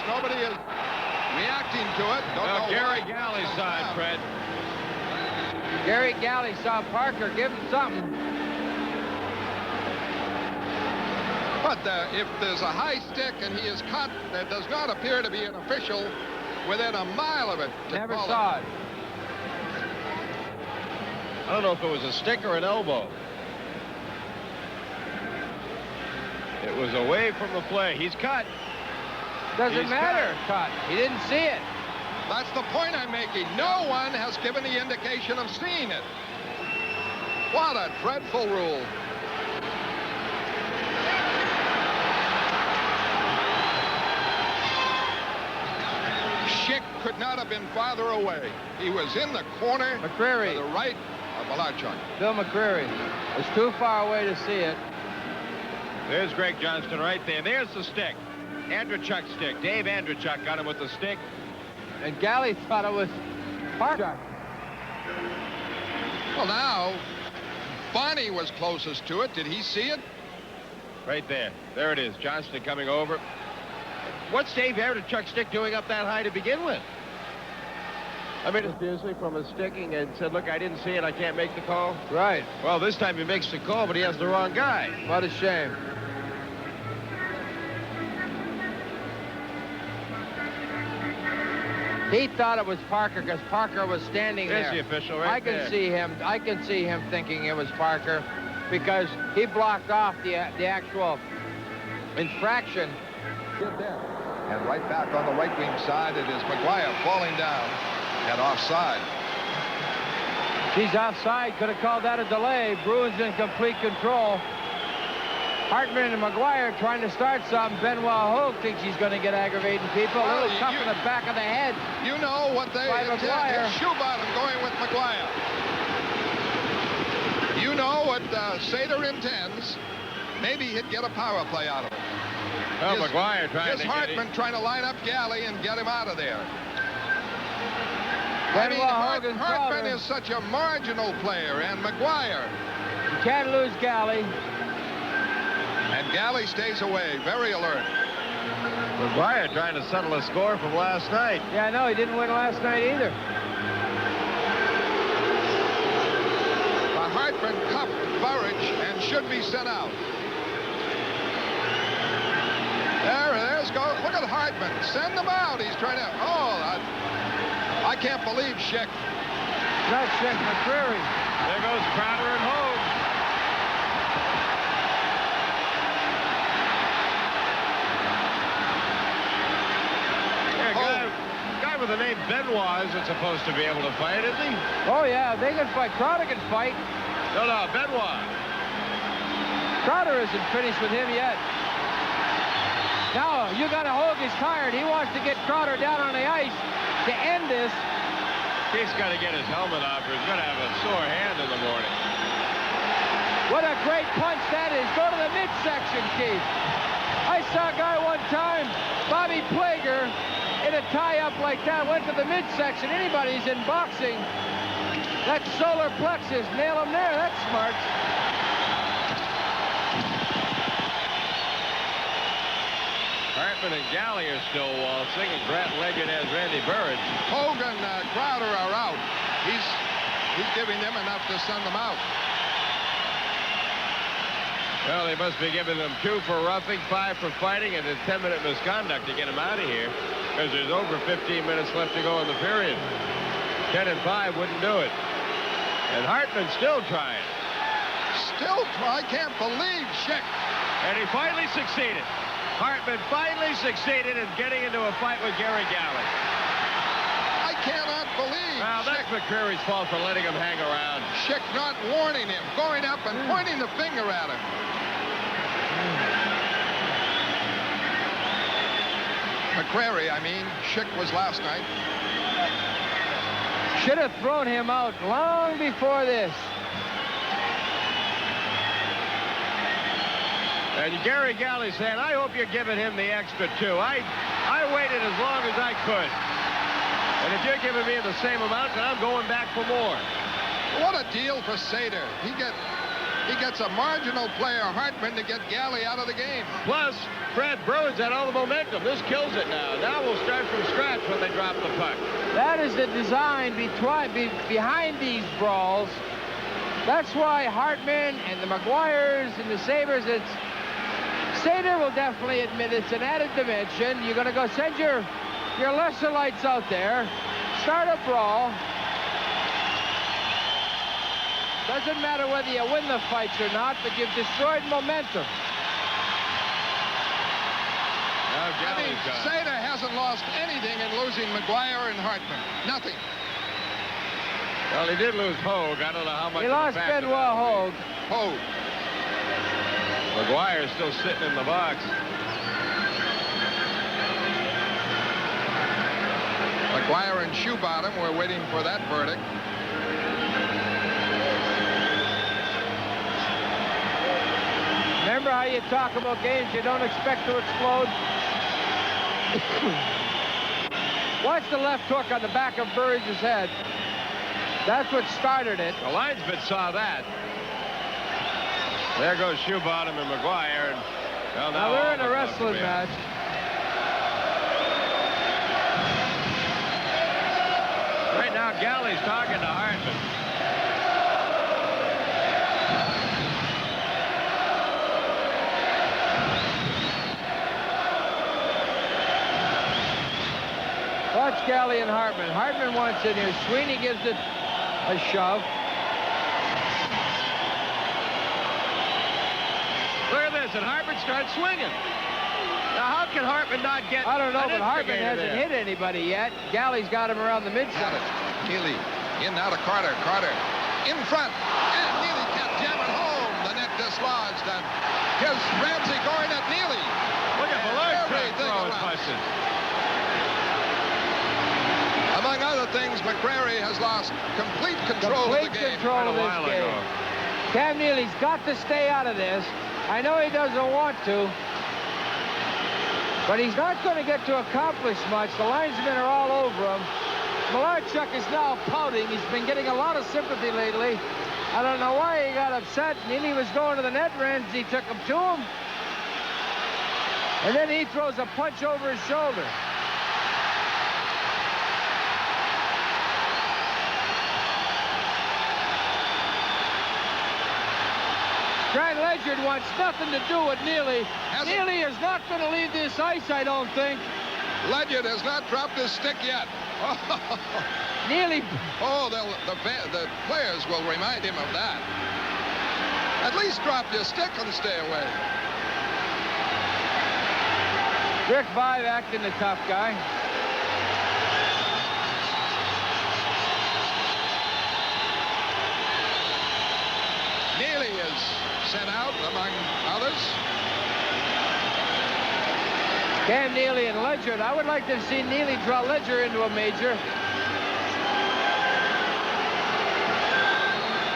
Nobody is reacting to it. Don't know Gary why. Galley saw it, Fred. Gary Galley saw Parker give him something. But if there's a high stick and he is cut, there does not appear to be an official within a mile of it. Never saw it. I don't know if it was a stick or an elbow. It was away from the play. He's cut. Doesn't matter. Cut. He didn't see it. That's the point I'm making. No one has given the indication of seeing it. What a dreadful rule. Schick could not have been farther away. He was in the corner McCreary. to the right of Malarchuk. Bill McCreary was too far away to see it. There's Greg Johnston right there. There's the stick. Andrechuk's stick. Dave Andrechuk got him with the stick. And Galley thought it was Parker. Well, now, Bonnie was closest to it. Did he see it? Right there. There it is. Johnston coming over. What's Dave Andrechuk's stick doing up that high to begin with? I mean, it's usually from his sticking and said, look, I didn't see it. I can't make the call. Right. Well, this time he makes the call, but he has the wrong guy. What a shame. He thought it was Parker because Parker was standing There's there. the official right I can there. see him. I can see him thinking it was Parker because he blocked off the actual infraction. Get there. And right back on the right wing side, it is McGuire falling down and offside. She's offside. Could have called that a delay. Bruins in complete control. Hartman and McGuire trying to start something. Benoit Hogue thinks he's going to get aggravating people. Well, a little cuff in the back of the head. You know what they By intend. McGuire. It's Shoebottom going with McGuire. You know what Sater intends. Maybe he'd get a power play out of it. Well, McGuire trying Here's to Hartman trying to line up Galley and get him out of there. Benoit Hogue and Hartman Crowder. is such a marginal player, and McGuire. You can't lose Galley. And Galley stays away, very alert. McGuire trying to settle a score from last night. Yeah, I know. He didn't win last night either. Hartman cuffed Burridge and should be sent out. There's go. Look at Hartman. Send him out. He's trying to. I can't believe Schick. Not Schick, McCreary. There goes Crowder and Hogue. Guy with the name Benoit isn't supposed to be able to fight, is he? Oh, yeah. They can fight. Crowder can fight. No, Benoit. Crowder isn't finished with him yet. Now, you got to Hogue is tired. He wants to get Crowder down on the ice to end this. He's got to get his helmet off or he's going to have a sore hand in the morning. What a great punch that is. Go to the midsection, Keith. I saw a guy one time, Bobby Plager, in a tie-up like that, went to the midsection. Anybody's in boxing. That solar plexus, nail him there. That's smart. Hartman and Galley are still waltzing, and Grant Leggett has Randy Burridge. Hogan, Crowder are out. He's giving them enough to send them out. Well, they must be giving them 2 for roughing, 5 for fighting, and a 10-minute misconduct to get them out of here, because there's over 15 minutes left to go in the period. 10 and 5 wouldn't do it. And Hartman's still trying. I can't believe Schick. And he finally succeeded. Hartman finally succeeded in getting into a fight with Gary Galley. I cannot believe. Well, that's McCreary's fault for letting him hang around. Schick not warning him, going up and pointing the finger at him. McCreary, I mean, Schick was last night. Should have thrown him out long before this. And Gary Galley saying, I hope you're giving him the extra 2. I waited as long as I could. And if you're giving me the same amount, then I'm going back for more. What a deal for Sater. He gets a marginal player, Hartman, to get Galley out of the game. Plus, Fred Bruins had all the momentum. This kills it now. Now we'll start from scratch when they drop the puck. That is the design behind these brawls. That's why Hartman and the McGuires and the Sabres, Sater will definitely admit it's an added dimension. You're going to go send your lesser lights out there, start a brawl. Doesn't matter whether you win the fights or not, but you've destroyed momentum. I mean, Sater hasn't lost anything in losing McGuire and Hartman. Nothing. Well, he did lose Hogue. I don't know how much. He lost Benoit Hogue. Hogue. McGuire's still sitting in the box. McGuire and Shoebottom were waiting for that verdict. Remember how you talk about games you don't expect to explode? Watch the left hook on the back of Burridge's head. That's what started it. The linesman saw that. There goes Shoebottom and McGuire. And, well, now they're in a wrestling match. Right now, Galley's talking to Hartman. Watch Galley and Hartman. Hartman wants it here. Sweeney gives it a shove. Look at this, and Hartman starts swinging. Now, how can Hartman not get? I don't know, but Hartman hasn't hit anybody yet. Galley's got him around the midsection. Neely in now to Carter. Carter in front. And Neely can't jam it home. The net dislodged. And here's Ramsey going at Neely. Look at Millard throwing punches. Among other things, McCrary has lost complete control of the game. Control of this game. Cam Neely's got to stay out of this. I know he doesn't want to, but he's not going to get to accomplish much. The linesmen are all over him. Malarchuk is now pouting. He's been getting a lot of sympathy lately. I don't know why he got upset. Neely was going to the net. Ramsey took him to him. And then he throws a punch over his shoulder. Grant Ledyard wants nothing to do with Neely. Neely is not going to leave this ice, I don't think. Ledyard has not dropped his stick yet. Neely. Oh, the players will remind him of that. At least drop your stick and stay away. Rick Vaive acting the tough guy. Neely is sent out, among others. Cam Neely and Ledyard. I would like to see Neely draw Ledyard into a major.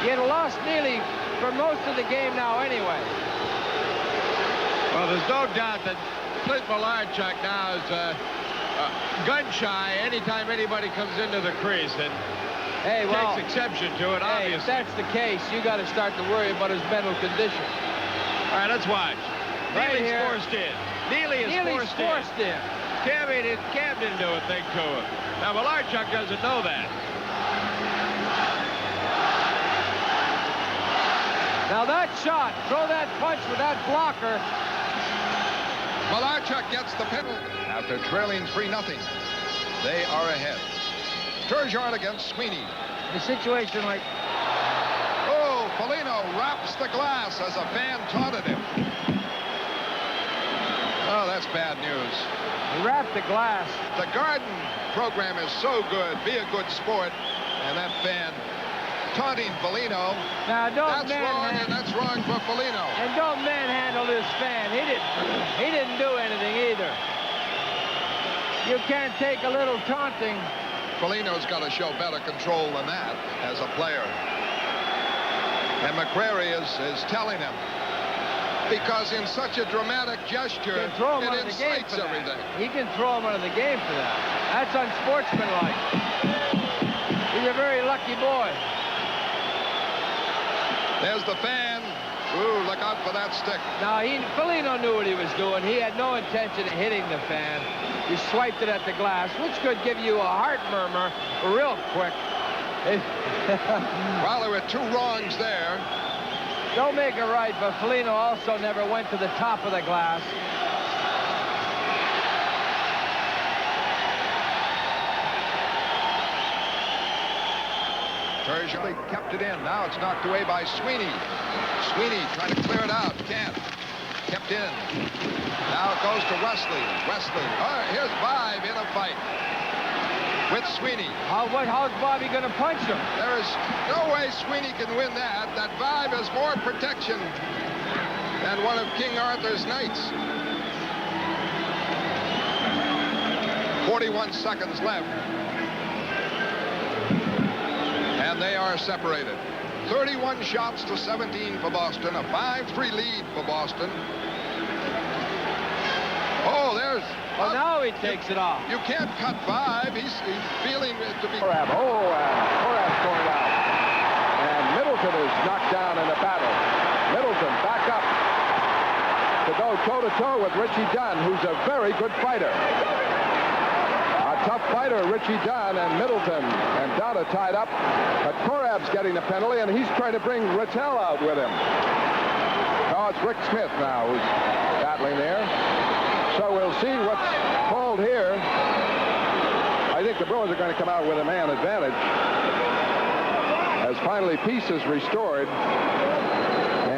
He had lost Neely for most of the game now anyway. Well, there's no doubt that Clint Malarchuk now is gun-shy anytime anybody comes into the crease. And hey, well, takes exception to it, obviously. If that's the case, you got to start to worry about his mental condition. All right, let's watch. Right Neely's here. Forced in. Neely's forced in. Cam didn't do a thing to him. Now, Malarchuk doesn't know that. Now that shot, throw that punch with that blocker. Malarchuk gets the penalty. After trailing 3-0, they are ahead. Turgeon against Sweeney. A situation like... Oh, Foligno wraps the glass as a fan taunted him. Oh, that's bad news. He wrapped the glass. The Garden program is so good. Be a good sport. And that fan taunting Foligno. Now, don't that's wrong, and that's wrong for Foligno. And don't manhandle this fan. He didn't do anything either. You can't take a little taunting. Foligno's got to show better control than that as a player. And McCrary is telling him. Because in such a dramatic gesture, it incites everything. He can throw him out of the game for that. That's unsportsmanlike. He's a very lucky boy. There's the fan Ooh, look out for that stick. Now, Foligno knew what he was doing. He had no intention of hitting the fan. He swiped it at the glass, which could give you a heart murmur real quick. Well, there were 2 wrongs there. Don't make it right, but Foligno also never went to the top of the glass. Terzioli kept it in. Now it's knocked away by Sweeney. Sweeney trying to clear it out. Can't. Kept in. Now it goes to Wesley. Wesley. Here's Vibe in a fight with Sweeney. How's Bobby going to punch him? There is no way Sweeney can win that. That Vibe has more protection than one of King Arthur's knights. 41 seconds left. And they are separated. 31 shots to 17 for Boston. A 5-3 lead for Boston. Oh, there's... Well, now he takes it off. You can't cut Vibe. He's feeling it to be... Korab. Korab's going out. And Middleton is knocked down in a battle. Middleton back up to go toe-to-toe with Richie Dunn, who's a very good fighter. Tough fighter, Richie Dunn and Middleton, and Dunn are tied up, but Korab's getting the penalty, and he's trying to bring Rattel out with him. Oh, it's Rick Smith now who's battling there. So we'll see what's called here. I think the Bruins are going to come out with a man advantage as finally peace is restored.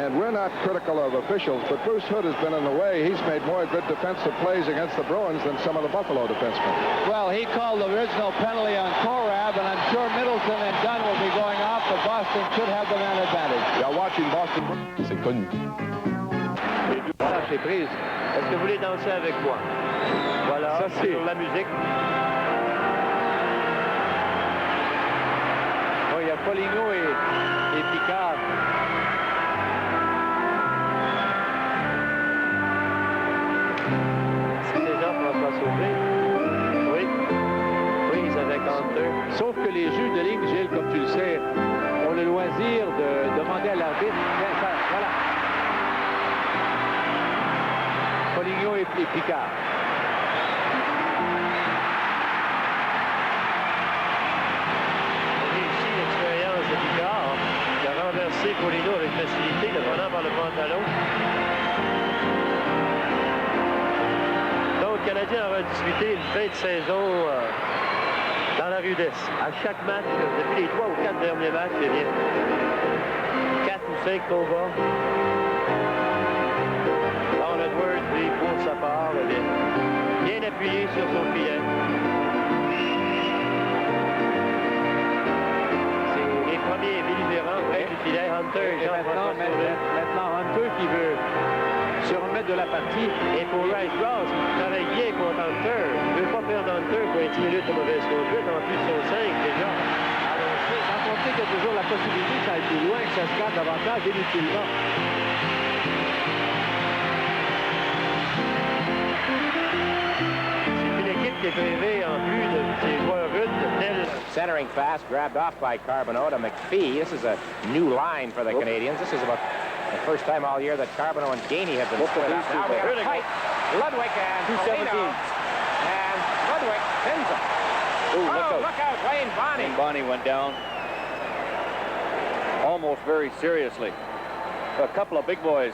And we're not critical of officials, but Bruce Hood has been in the way. He's made more good defensive plays against the Bruins than some of the Buffalo defensemen. Well, he called the original penalty on Korab, and I'm sure Middleton and Dunn will be going off, but Boston should have the man advantage. You're watching Boston. C'est connu. Voilà, c'est prise. Est-ce que vous voulez danser avec moi? Voilà, ça c'est sur la musique. Oh, il y a Foligno et Picard. Oui, ça fait 42. Sauf que les juges de ligne, Gilles, comme tu le sais, ont le loisir de demander à l'arbitre. Voilà. Foligno et Picard. Et ici, l'expérience de Picard, qui a renversé Foligno avec facilité, le prenant par le pantalon. Le Canadien aura disputé une fin de saison dans la rudesse. À chaque match, depuis les 3 ou 4 derniers matchs, il y a 4 ou 5 combats. Don Edwards, lui, pour sa part, bien appuyé sur son filet. C'est les premiers belligérants près du filet. Hunter et Maintenant, Hunter qui veut se remettre de la partie. Et pour Rice Ross, il travaille bien contre Hunter. Il ne veut pas perdre Hunter pour être 10 minutes de mauvaise conduite. En plus, ils sont 5 déjà. Alors, sans compter qu'il y a toujours la possibilité que ça aille plus loin, que ça se garde davantage inutilement. C'est une équipe qui est rêvée en plus de ses joueurs rudes, tels... Centering fast, grabbed off by Carbonneau to McPhee. This is a new line for the Canadians. This is about the first time all year that Carbonneau and Gainey have been split up. Now we have a fight. Ludwig and Foligno. And Ludwig pins him. Ooh, look out, Wayne Bonney. And Bonney went down almost very seriously. A couple of big boys,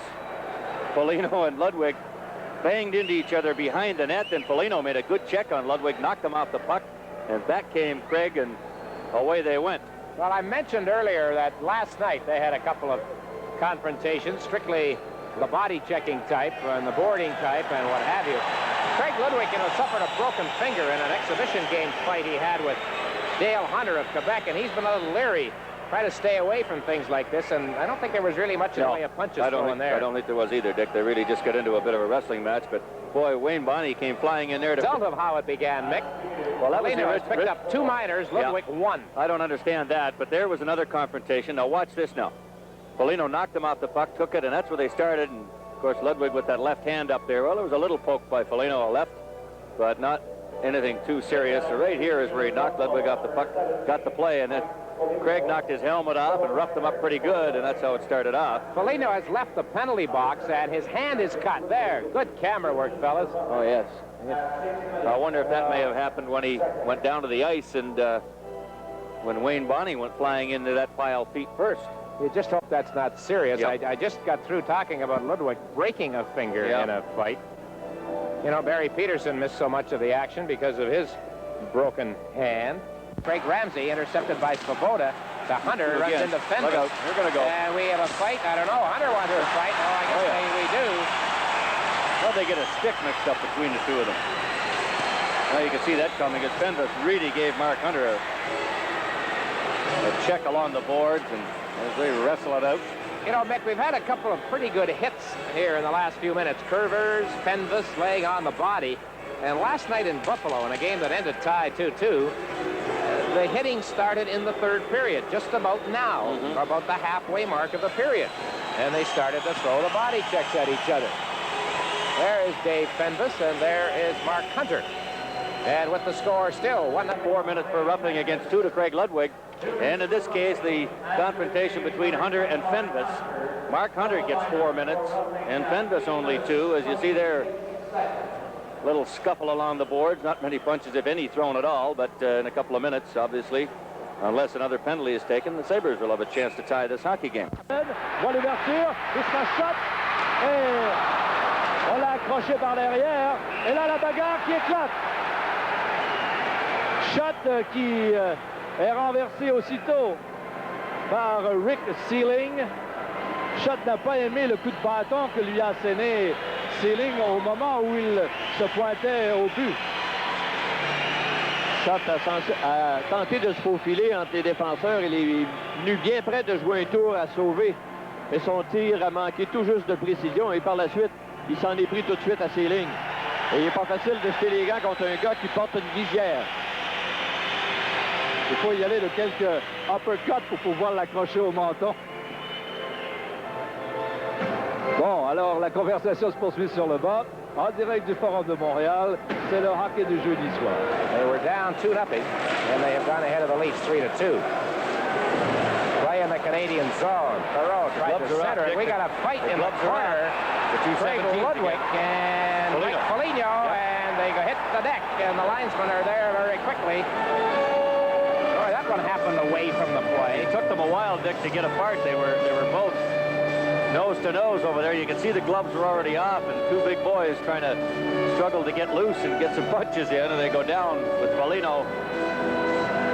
Foligno and Ludwig, banged into each other behind the net. Then Foligno made a good check on Ludwig, knocked him off the puck, and back came Craig, and away they went. Well, I mentioned earlier that last night they had a couple of confrontations, strictly the body-checking type and the boarding type and what have you. Craig Ludwig, suffered a broken finger in an exhibition game fight he had with Dale Hunter of Quebec, and he's been a little leery, trying to stay away from things like this, and I don't think there was really much in the way of punches thrown there. I don't think there was either, Dick. They really just got into a bit of a wrestling match, but boy, Wayne Bonney came flying in there to... Tell them how it began, Mick. Well, that was Foligno has picked up 2 minors, Ludwig 1. I don't understand that, but there was another confrontation. Now watch this now. Foligno knocked him off the puck, took it, and that's where they started. And of course, Ludwig with that left hand up there. Well, there was a little poke by Foligno left, but not anything too serious. So right here is where he knocked Ludwig off the puck, got the play, and then Craig knocked his helmet off and roughed him up pretty good, and that's how it started off. Foligno has left the penalty box, and his hand is cut. There, good camera work, fellas. Oh, yes. I wonder if that may have happened when he went down to the ice and when Wayne Bonney went flying into that pile feet first. You just hope that's not serious. Yep. I just got through talking about Ludwig breaking a finger in a fight. You know, Barry Peterson missed so much of the action because of his broken hand. Craig Ramsey intercepted by Svoboda. To Hunter, runs into Fenwick. Look out, they're going to go. And we have a fight. I don't know. Hunter wants to fight. Oh, I guess we do. Well, they get a stick mixed up between the two of them. Well, you can see that coming as Fenwick really gave Mark Hunter a check along the boards, and as they wrestle it out. You know, Mick, we've had a couple of pretty good hits here in the last few minutes. Curvers, Fenves laying on the body. And last night in Buffalo, in a game that ended tied 2-2, the hitting started in the third period, just about now, about the halfway mark of the period. And they started to throw the body checks at each other. There is Dave Fenves, and there is Mark Hunter. And with the score still 4 minutes for roughing against 2 to Craig Ludwig. And in this case, the confrontation between Hunter and Fenves. Mark Hunter gets 4 minutes, and Fenves only 2. As you see there, little scuffle along the boards. Not many punches, if any, thrown at all, but in a couple of minutes, obviously, unless another penalty is taken, the Sabres will have a chance to tie this hockey game. Voit l'ouverture, il sera shot, et on l'a accroché par derrière, et là la bagarre qui éclate. Shot qui est renversé aussitôt par Rick Sealing. Shot n'a pas aimé le coup de bâton que lui a asséné Sealing au moment où il se pointait au but. Shot a tenté de se faufiler entre les défenseurs. Il est venu bien près de jouer un tour à sauver. Mais son tir a manqué tout juste de précision. Et par la suite, il s'en est pris tout de suite à Sealing. Et il n'est pas facile de jeter les gants contre un gars qui porte une visière. Il faut y aller de quelques uppercuts pour pouvoir l'accrocher au menton. Bon, alors la conversation se poursuit sur le bas. En direct du Forum de Montréal, c'est le hockey du jeudi soir. They were down 2-0, and they have gone ahead of the Leafs 3-2. Play in the Canadian zone. Thoreau tried to center it. We got a fight in the corner. Craig Ludwig and Mike Foligno, and they hit the deck, and the linesmen are there very quickly. Boy, that one happened away from the play. It took them a while, Dick, to get apart. They were both nose to nose over there. You can see the gloves were already off, and two big boys trying to struggle to get loose and get some punches in, and they go down with Foligno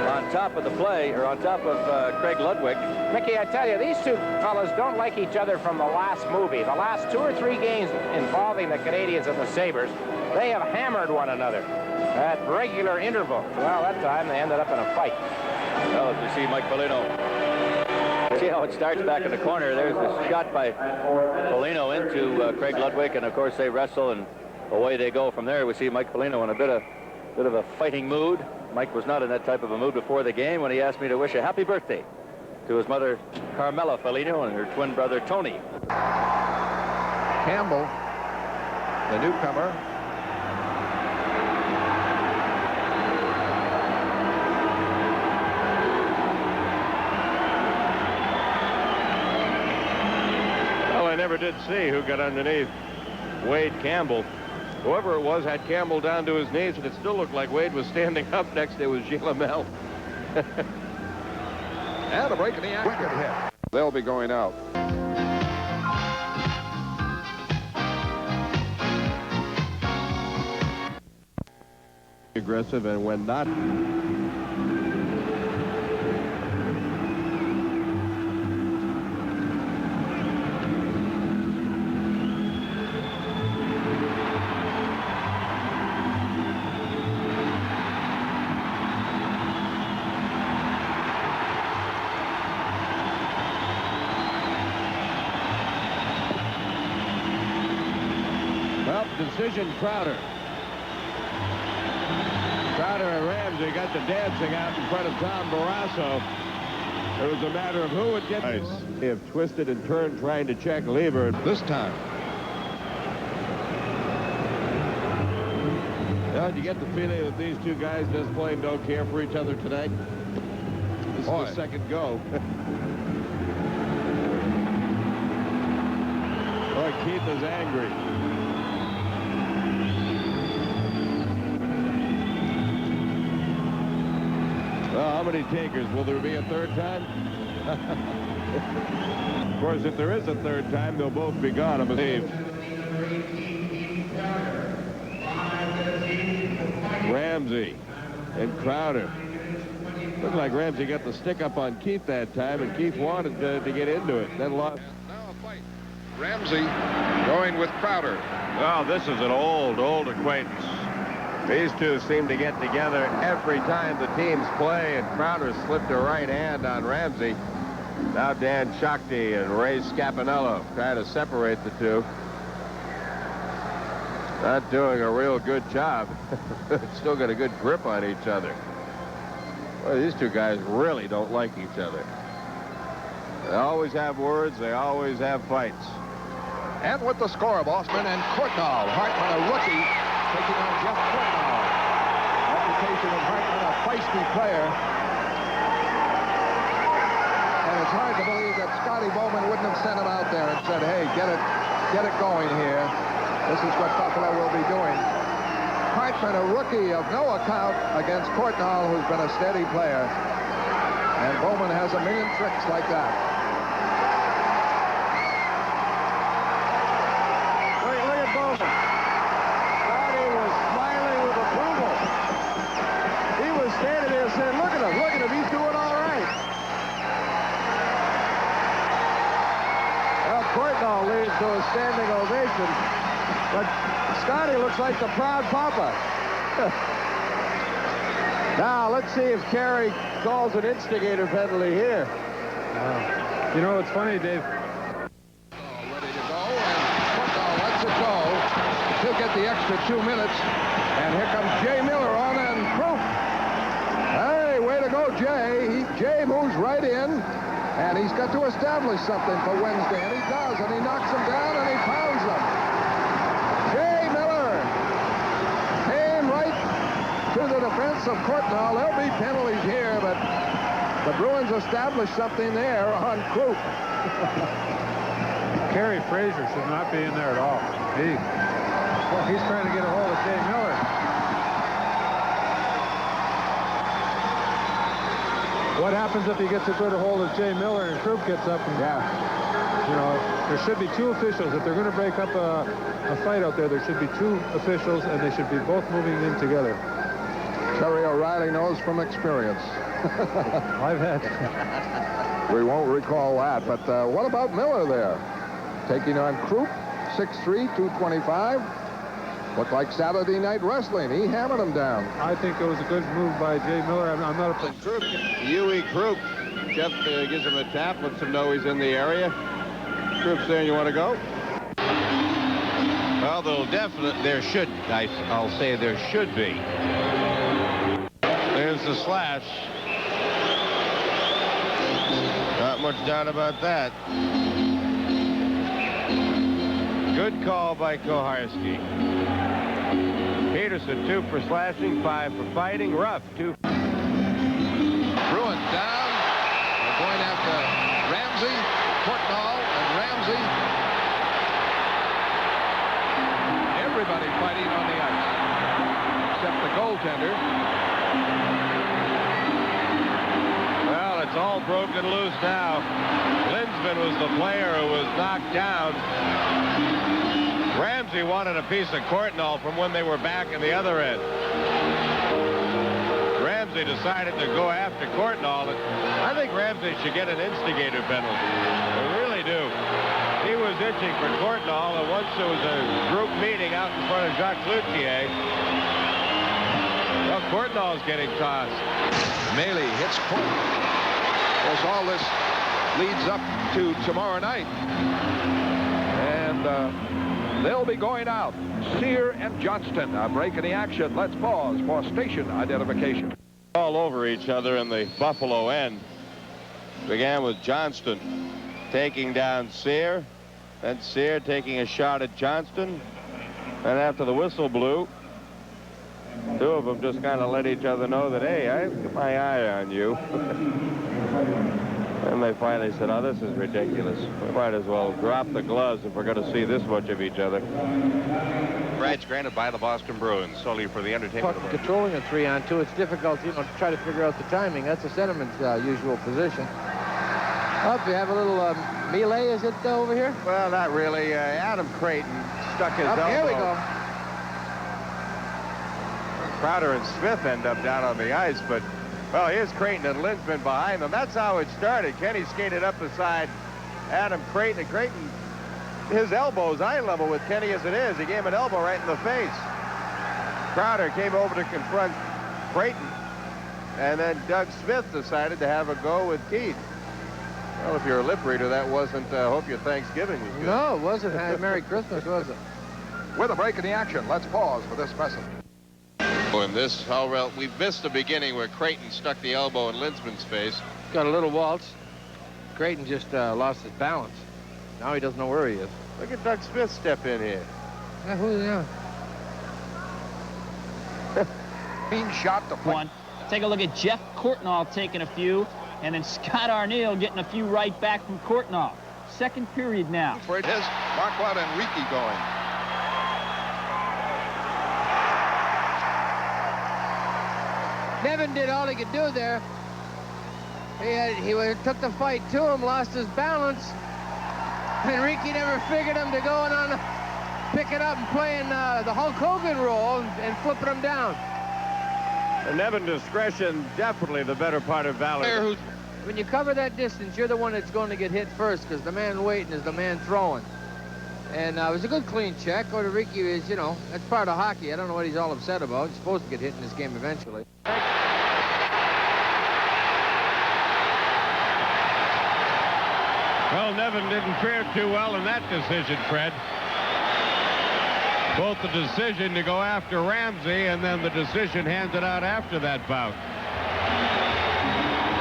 on top of the play, or on top of Craig Ludwig. Mickey, I tell you, these two fellas don't like each other from the last movie. The last 2 or 3 games involving the Canadians and the Sabres, they have hammered one another at regular intervals. Well, that time they ended up in a fight. Well, as you see Mike Foligno. See how it starts back in the corner. There's a shot by Foligno into Craig Ludwig, and of course they wrestle, and away they go from there. We see Mike Foligno in a bit of a fighting mood. Mike was not in that type of a mood before the game when he asked me to wish a happy birthday to his mother, Carmela Foligno, and her twin brother, Tony. Campbell, the newcomer. Well, I never did see who got underneath Wade Campbell. Whoever it was had Campbell down to his knees, and it still looked like Wade was standing up next to Gilles Lamel. And a break in the action. Hit. They'll be going out. Aggressive, and when not, decision, Crowder. Crowder and Ramsey got the dancing out in front of Tom Barrasso. It was a matter of who would get nice. They have twisted and turned trying to check Lever This time. Now, do you get the feeling that these two guys just plain don't care for each other tonight? This Boy. is the second go. Boy, Keith is angry. Well, how many takers? Will there be a third time? Of course, if there is a third time, they'll both be gone, I believe. Ramsey and Crowder. Looked like Ramsey got the stick up on Keith that time, and Keith wanted to get into it. Then lost. And now a fight. Ramsey going with Crowder. Well, this is an old acquaintance. These two seem to get together every time the teams play, and Crowder slipped a right hand on Ramsey. Now Dan Shakti and Ray Scapinello trying to separate the two. Not doing a real good job. Still got a good grip on each other. Well, these two guys really don't like each other. They always have words. They always have fights. And with the score of Offman and Courtnall. Hartman, a rookie, taking on Jeff Courtnall. Reputation of Hartman, a feisty player. And it's hard to believe that Scotty Bowman wouldn't have sent him out there and said, hey, get it going here. This is what Buffalo will be doing. Hartman, a rookie of no account against Courtnall, who's been a steady player. And Bowman has a million tricks like that. Look at Bowman. Scotty was smiling with approval. He was standing there saying, look at him, he's doing all right. Well, Courtnall leads to a standing ovation, but Scotty looks like the proud papa. Now, let's see if Carey calls an instigator penalty here. You know, it's funny, Dave. Ready to go, and Courtnall lets it go. He'll get the extra 2 minutes. And here comes Jay Miller on and Croup. Hey, way to go, Jay. Jay moves right in, and he's got to establish something for Wednesday, and he does, and he knocks him down, and he pounds them. Jay Miller came right to the defense of Courtnall. There'll be penalties here, but the Bruins established something there on Croup. Kerry Fraser should not be in there at all. Well, he's trying to get a hold of Jay Miller. What happens if he gets a good hold of Jay Miller and Croup gets up and, you know, there should be two officials. If they're going to break up a fight out there should be two officials, and they should be both moving in together. Terry O'Reilly knows from experience. I've had. We won't recall that, but what about Miller there? Taking on Croup, 6'3", 225. Looked like Saturday Night Wrestling. He hammered him down. I think it was a good move by Jay Miller. I'm not a... Croup, Huey Croup. Jeff gives him a tap, lets him know he's in the area. Croup saying, you want to go? Well, I'll say there should be. There's the slash. Not much doubt about that. Good call by Koharski. Peterson, 2 for slashing, 5 for fighting. Ruff, 2. Bruins down. They're going after Ramsey, Courtnall, and Ramsey. Everybody fighting on the ice, except the goaltender. Well, it's all broken loose now. Linsman was the player who was knocked down. Ramsey wanted a piece of Courtnall from when they were back in the other end. Ramsey decided to go after Courtnall. I think Ramsey should get an instigator penalty. I really do. He was itching for Courtnall, and once there was a group meeting out in front of Jacques Cloutier, well, Courtnall's getting tossed. Mealy hits Courtnall. Of course, all this leads up to tomorrow night. And they'll be going out. Sear and Johnston. A break in the action. Let's pause for station identification. All over each other in the Buffalo end. Began with Johnston taking down Sear, then Sear taking a shot at Johnston, and after the whistle blew, Two of them just kind of let each other know that, hey, I've got my eye on you. And they finally said, oh, this is ridiculous. We might as well drop the gloves if we're going to see this much of each other. Rights granted by the Boston Bruins, solely for the entertainment of Controlling a 3-on-2, it's difficult, you know, to try to figure out the timing. That's the centerman's usual position. Up, you have a little melee, is it, over here? Well, not really. Adam Creighton stuck his elbow. Here we go. Crowder and Smith end up down on the ice, but, well, here's Creighton and Linsman behind them. That's how it started. Kenny skated up beside Adam Creighton, and Creighton, his elbow's eye level with Kenny as it is. He gave him an elbow right in the face. Crowder came over to confront Creighton, and then Doug Smith decided to have a go with Keith. Well, if you're a lip reader, that wasn't, hope your Thanksgiving was good. No, it wasn't. Merry Christmas, was it? With a break in the action, let's pause for this message. In this, well, we've missed the beginning where Creighton stuck the elbow in Linsman's face. Got a little waltz. Creighton just lost his balance. Now he doesn't know where he is. Look at Doug Smith step in here. Yeah. Clean shot to one. Take a look at Jeff Courtnall taking a few, and then Scott Arniel getting a few right back from Courtnall. Second period now. For it is Marquardt and Ricky going. Nevin did all he could do there. He took the fight to him, lost his balance. And Ricky never figured him to going on, picking up and playing the Hulk Hogan role and flipping him down. And Nevin discretion, definitely the better part of valor. When you cover that distance, you're the one that's going to get hit first because the man waiting is the man throwing. And it was a good clean check. Or Ricky is, you know, that's part of hockey. I don't know what he's all upset about. He's supposed to get hit in this game eventually. Well, Nevin didn't fare too well in that decision, Fred. Both the decision to go after Ramsey and then the decision handed out after that bout.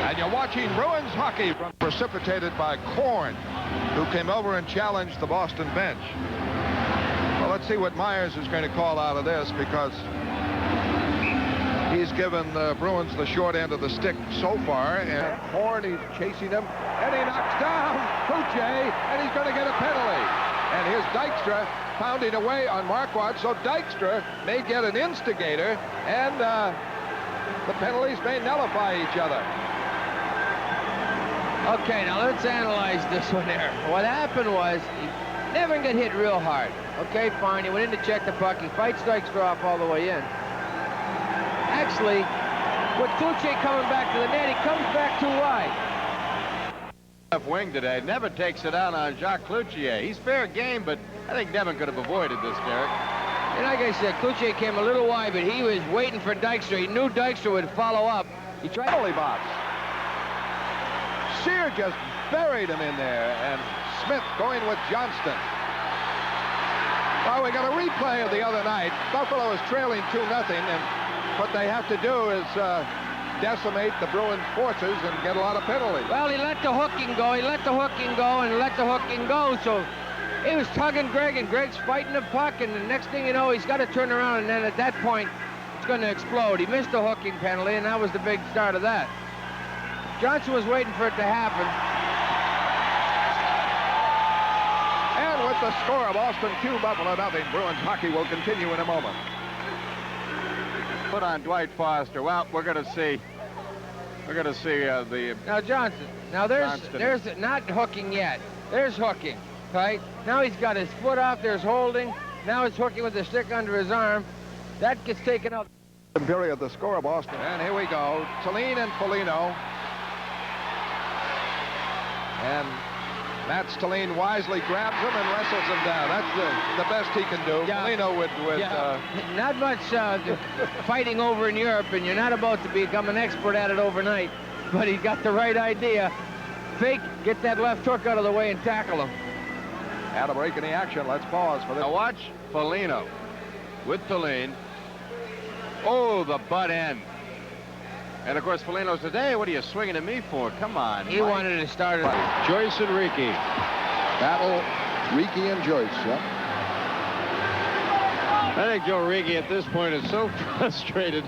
And you're watching Bruins hockey precipitated by Korn, who came over and challenged the Boston bench. Well, let's see what Myers is going to call out of this, because he's given the Bruins the short end of the stick so far. And Korn, he's chasing him, and he knocks down Cloutier, and he's going to get a penalty. And here's Dykstra pounding away on Marquardt, so Dykstra may get an instigator, and the penalties may nullify each other. Okay, now let's analyze this one there. What happened was, Nevin got hit real hard. Okay, fine, he went in to check the puck. He fights Dykstra off all the way in. Actually, with Cloutier coming back to the net, he comes back too wide. Left wing today. Nevin takes it out on Jacques Cloutier. He's fair game, but I think Nevin could have avoided this, Derek. And like I said, Cloutier came a little wide, but he was waiting for Dykstra. He knew Dykstra would follow up. He tried. Holy box. Sear just buried him in there, and Smith going with Johnston. Well, we got a replay of the other night. Buffalo is trailing 2-0, and what they have to do is decimate the Bruins' forces and get a lot of penalties. Well, he let the hooking go. He let the hooking go and let the hooking go. So he was tugging Greg, and Greg's fighting the puck, and the next thing you know, he's got to turn around, and then at that point, it's going to explode. He missed the hooking penalty, and that was the big start of that. Johnson was waiting for it to happen. And with the score of Boston 2, Buffalo 0, Bruins hockey will continue in a moment. Put on Dwight Foster. Well, we're going to see. We're going to see the. Now Johnson. Now there's not hooking yet. There's hooking, right? Now he's got his foot off. There's holding. Now he's hooking with the stick under his arm. That gets taken out. Period. The score of Boston. And here we go. Celine and Foligno. And Matt Stalin wisely grabs him and wrestles him down. That's the best he can do. Yeah. Foligno with not much fighting over in Europe, and you're not about to become an expert at it overnight. But he's got the right idea. Fake, get that left hook out of the way and tackle him. At a break in the action. Let's pause for this. Now watch Foligno with Stalin. Oh, the butt end. And, of course, Foligno says, hey, what are you swinging at me for? Come on. He wanted to start it. Joyce and Ricky. Battle, Ricky and Joyce, yeah. I think Joe Riggi at this point is so frustrated.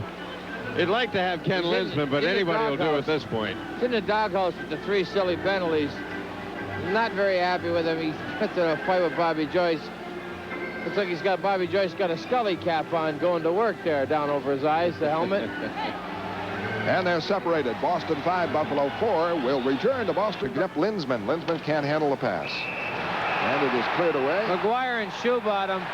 He'd like to have Ken Linsman, but anybody will do at this point. He's in the doghouse with the 3 silly penalties. Not very happy with him. He gets in a fight with Bobby Joyce. Looks like Bobby Joyce got a Scully cap on going to work there down over his eyes, the helmet. And they're separated. Boston 5, Buffalo 4 will return to Boston. Jeff Linsman. Linsman can't handle the pass. And it is cleared away. McGuire and Shoebottom